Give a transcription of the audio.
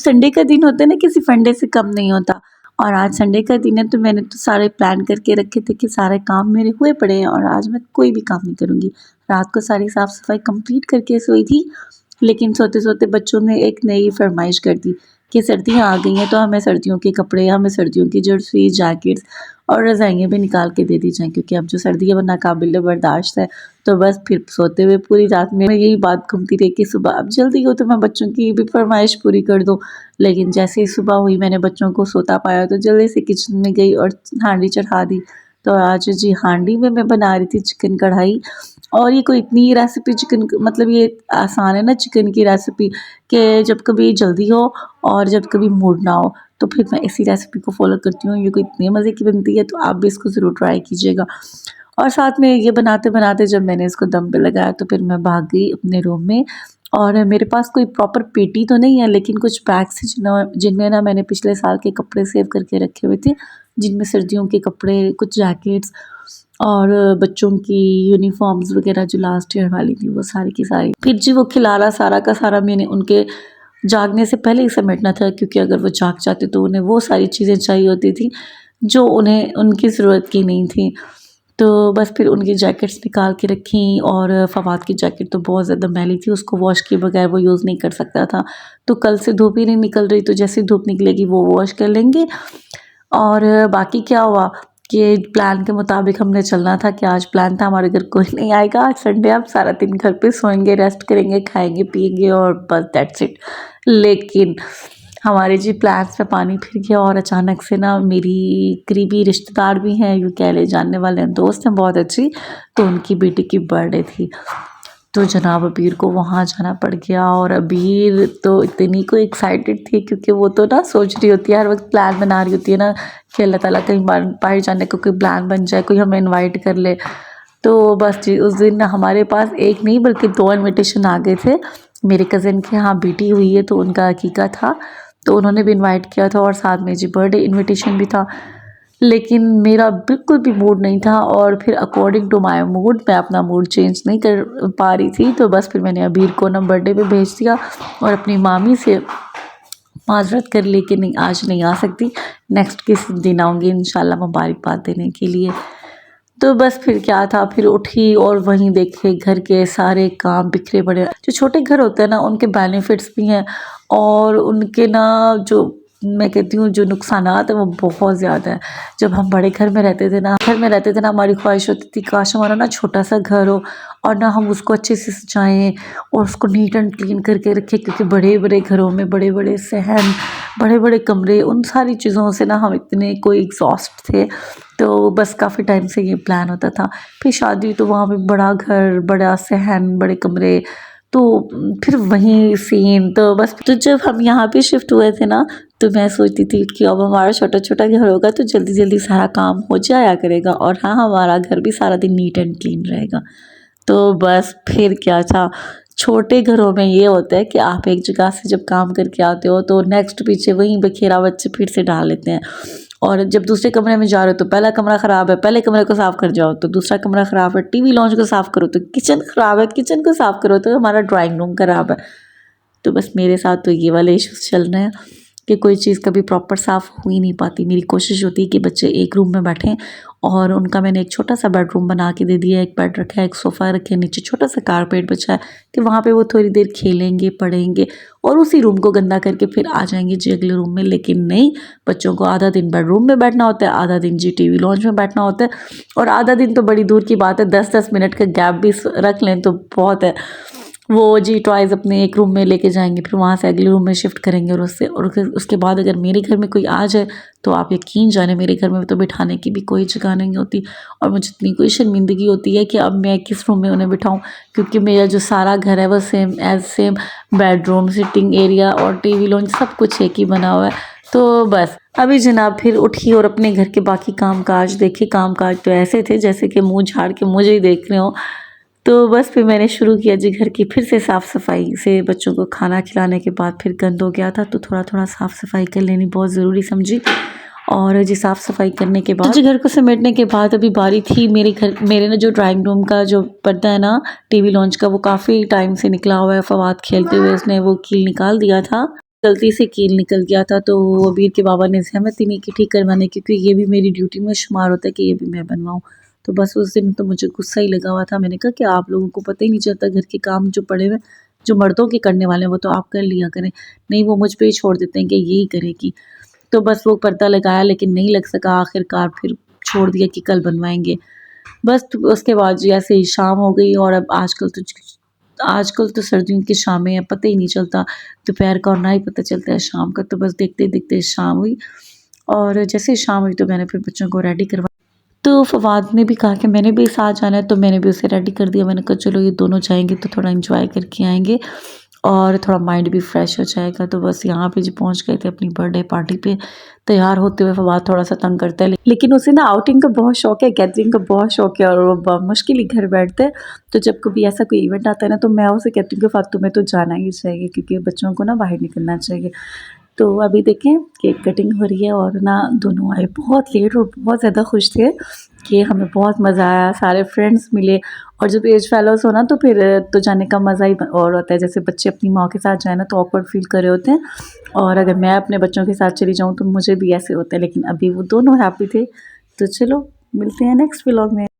Sunday का दिन होता है ना, किसी फंडे से कम नहीं होता। और आज संडे का दिन है तो मैंने तो सारे प्लान करके रखे थे कि सारे काम मेरे हुए पड़े हैं और आज मैं कोई भी काम नहीं करूँगी। रात को सारी साफ़ सफाई कंप्लीट करके सोई थी, लेकिन सोते सोते बच्चों ने एक नई फरमाइश कर दी कि सर्दियाँ आ गई हैं तो हमें सर्दियों के कपड़े, हमें सर्दियों की जर्सी, जैकेट्स और रज़ाइयाँ भी निकाल के दे दी जाएँ, क्योंकि अब जो सर्दी है वो नाकाबिल बर्दाश्त है। तो बस फिर सोते हुए पूरी रात में यही बात घूमती रही कि सुबह अब जल्दी हो तो मैं बच्चों की भी फरमाइश पूरी कर दूँ। लेकिन जैसे ही सुबह हुई मैंने बच्चों को सोता पाया तो जल्दी से किचन में गई और हांडी चढ़ा दी। तो आज जी हांडी में मैं बना रही थी चिकन कढ़ाई। और ये कोई इतनी रेसिपी चिकन, मतलब ये आसान है ना चिकन की रेसिपी, कि जब कभी जल्दी हो और जब कभी मूड ना हो तो फिर मैं इसी रेसिपी को फॉलो करती हूँ। ये कोई इतने मज़े की बनती है तो आप भी इसको ज़रूर ट्राई कीजिएगा। और साथ में ये बनाते बनाते जब मैंने इसको दम पे लगाया तो फिर मैं भाग गई अपने रूम में। और मेरे पास कोई प्रॉपर पेटी तो नहीं है, लेकिन कुछ बैग्स हैं जिनमें ना मैंने पिछले साल के कपड़े सेव करके रखे हुए थे, जिनमें सर्दियों के कपड़े, कुछ जैकेट्स और बच्चों की यूनिफॉर्म्स वगैरह जो लास्ट ईयर वाली थी वो सारी की सारी। फिर जी वो खिलारा सारा का सारा मैंने उनके जागने से पहले ही समेटना था, क्योंकि अगर वो जाग जाते तो उन्हें वो सारी चीज़ें चाहिए होती थी जो उन्हें उनकी ज़रूरत की नहीं थी। तो बस फिर उनकी जैकेट्स निकाल के रखी। और फवाद की जैकेट तो बहुत ज़्यादा मैली थी, उसको वॉश किए बगैर वो यूज़ नहीं कर सकता था। तो कल से धूप ही नहीं निकल रही, तो जैसे धूप निकलेगी वो वॉश कर लेंगे। और बाकी क्या हुआ कि प्लान के मुताबिक हमने चलना था, कि आज प्लान था हमारे घर कोई नहीं आएगा, आज संडे, आप सारा दिन घर पे सोएंगे, रेस्ट करेंगे, खाएंगे पिएंगे और बस दैट्स इट। लेकिन हमारे जी प्लान्स में पानी फिर गया और अचानक से ना मेरी करीबी रिश्तेदार भी हैं, यूँ कह ले, जानने वाले हैं, दोस्त हैं बहुत अच्छी, तो उनकी बेटी की बर्थडे थी। तो जनाब अबीर को वहाँ जाना पड़ गया। और अबीर तो इतनी को एक्साइटेड थी, क्योंकि वो तो ना सोच रही होती है, हर वक्त प्लान बना रही होती है ना कि अल्लाह ताला कहीं बाहर जाने को कोई प्लान बन जाए, कोई हमें इनवाइट कर ले। तो बस जी उस दिन हमारे पास एक नहीं बल्कि 2 इनविटेशन आ गए थे। मेरे कज़न के यहाँ बेटी हुई है तो उनका अकीका था, तो उन्होंने भी इनवाइट किया था, और साथ में जी बर्थडे इनविटेशन भी था। लेकिन मेरा बिल्कुल भी मूड नहीं था, और फिर अकॉर्डिंग टू माय मूड मैं अपना मूड चेंज नहीं कर पा रही थी। तो बस फिर मैंने अबीर को ना बर्थडे पे भेज दिया और अपनी मामी से माजरत कर ली कि नहीं आज नहीं आ सकती, नेक्स्ट किसी दिन आऊँगी इंशाल्लाह मुबारकबाद देने के लिए। तो बस फिर क्या था, फिर उठी और वहीं देखे घर के सारे काम बिखरे पड़े। जो छोटे घर होते हैं ना उनके बेनिफिट्स भी हैं, और उनके ना जो मैं कहती हूँ जो नुकसानात हैं वो बहुत ज़्यादा है। जब हम बड़े घर में रहते थे ना, हमारी ख्वाहिश होती थी काश हमारा ना छोटा सा घर हो और ना हम उसको अच्छे से सजाएं और उसको नीट एंड क्लीन करके रखें, क्योंकि बड़े बड़े घरों में बड़े बड़े सहन, बड़े बड़े कमरे, उन सारी चीज़ों से ना हम इतने कोई एग्जॉस्ट थे। तो बस काफ़ी टाइम से ये प्लान होता था। फिर शादी हुई तो वहाँ पे बड़ा घर, बड़ा सहन, बड़े कमरे, तो फिर वहीं सीन। तो बस तो जब हम यहाँ पे शिफ्ट हुए थे ना, तो मैं सोचती थी कि अब हमारा छोटा छोटा घर होगा तो जल्दी जल्दी सारा काम हो जाया करेगा, और हाँ हमारा घर भी सारा दिन नीट एंड क्लीन रहेगा। तो बस फिर क्या था, छोटे घरों में ये होता है कि आप एक जगह से जब काम करके आते हो तो नेक्स्ट पीछे वहीं बखेरा बच्चे फिर से डाल लेते हैं। और जब दूसरे कमरे में जा रहे हो तो पहला कमरा ख़राब है, पहले कमरे को साफ़ कर जाओ तो दूसरा कमरा ख़राब है, टीवी लॉन्च को साफ़ करो तो किचन ख़राब है, किचन को साफ़ करो तो हमारा ड्राइंग रूम ख़राब है। तो बस मेरे साथ तो ये वाले इश्यूज़ चल रहे हैं कि कोई चीज़ कभी प्रॉपर साफ़ हो ही नहीं पाती। मेरी कोशिश होती है कि बच्चे एक रूम में बैठें, और उनका मैंने एक छोटा सा बेडरूम बना के दे दिया है, एक बेड रखा है, एक सोफ़ा रखे, नीचे छोटा सा कारपेट बिछा है कि वहाँ पे वो थोड़ी देर खेलेंगे, पढ़ेंगे और उसी रूम को गंदा करके फिर आ जाएंगे जी अगले रूम में। लेकिन नहीं, बच्चों को आधा दिन बेडरूम में बैठना होता है, आधा दिन जी टीवी लॉन्च में बैठना होता है, और आधा दिन तो बड़ी दूर की बात है, 10-10 मिनट का गैप भी रख लें तो बहुत है। वो जी टॉयज़ अपने एक रूम में लेके जाएंगे, फिर वहाँ से अगले रूम में शिफ्ट करेंगे, और उसके बाद अगर मेरे घर में कोई आ जाए तो आप यकीन जाने मेरे घर में तो बिठाने की भी कोई जगह नहीं होती। और मुझे इतनी कोई शर्मिंदगी होती है कि अब मैं किस रूम में उन्हें बिठाऊं, क्योंकि मेरा जो सारा घर है वो सेम बेडरूम, सिटिंग एरिया और टीवी लॉन्च सब कुछ एक ही बना हुआ है। तो बस अभी जनाब फिर उठी और अपने घर के बाकी काम काज देखे। काम काज तो ऐसे थे जैसे कि मुँह झाड़ के मुझे ही देख रहे हो। तो बस फिर मैंने शुरू किया जी घर की फिर से साफ़ सफाई से। बच्चों को खाना खिलाने के बाद फिर गंद हो गया था तो थोड़ा थोड़ा साफ़ सफाई कर लेनी बहुत ज़रूरी समझी। और जी साफ़ सफाई करने के बाद जी घर को समेटने के बाद अभी बारी थी मेरे ना जो ड्राइंग रूम का जो पर्दा है ना टीवी लॉन्च का, वो काफ़ी टाइम से निकला हुआ है। फवाद खेलते हुए उसने वो कील निकाल दिया था। गलती से कील निकल गया था, तो अबीर के बाबा ने सहमति नहीं की ठीक करवाने की, क्योंकि ये भी मेरी ड्यूटी में शुमार होता है कि ये भी मैं बनवाऊँ। तो बस उस दिन तो मुझे गुस्सा ही लगा हुआ था। मैंने कहा कि आप लोगों को पता ही नहीं चलता घर के काम जो पड़े हुए, जो मर्दों के करने वाले हैं वो तो आप कर लिया करें, नहीं वो मुझ पे ही छोड़ देते हैं कि यही करेगी। तो बस वो पर्दा लगाया लेकिन नहीं लग सका, आखिरकार फिर छोड़ दिया कि कल बनवाएंगे। बस तो उसके बाद जी ऐसे ही शाम हो गई, और अब आजकल तो सर्दियों की शामें हैं, पता ही नहीं चलता दोपहर का और ना ही पता चलता है शाम का। तो बस देखते ही देखते शाम हुई, और जैसे ही शाम हुई तो मैंने फिर बच्चों को रेडी करवा। तो फवाद ने भी कहा कि मैंने भी साथ जाना है, तो मैंने भी उसे रेडी कर दिया। मैंने कहा चलो ये दोनों जाएंगे तो थोड़ा इंजॉय करके आएंगे और थोड़ा माइंड भी फ्रेश हो जाएगा। तो बस यहाँ पे जी पहुँच गए थे अपनी बर्थडे पार्टी पे। तैयार होते हुए फवाद थोड़ा सा तंग करता है, लेकिन उसे ना आउटिंग का बहुत शौक है, गैदरिंग का बहुत शौक है, और वो मुश्किल ही घर बैठते हैं। तो जब कभी ऐसा कोई इवेंट आता है ना, तो मैं उसे कहती हूँ कि फातू में तो जाना ही चाहिए, क्योंकि बच्चों को ना बाहर निकलना चाहिए। तो अभी देखें केक कटिंग हो रही है, और ना दोनों आए बहुत लेट और बहुत ज़्यादा खुश थे कि हमें बहुत मज़ा आया, सारे फ्रेंड्स मिले। और जब एज फेलोज़ हो ना, तो फिर तो जाने का मज़ा ही और होता है। जैसे बच्चे अपनी माँ के साथ जाए ना तो ऑकवर्ड फील कर रहे होते हैं, और अगर मैं अपने बच्चों के साथ चली जाऊँ तो मुझे भी ऐसे होता है। लेकिन अभी वो दोनों हैप्पी थे। तो चलो मिलते हैं नेक्स्ट व्लॉग में।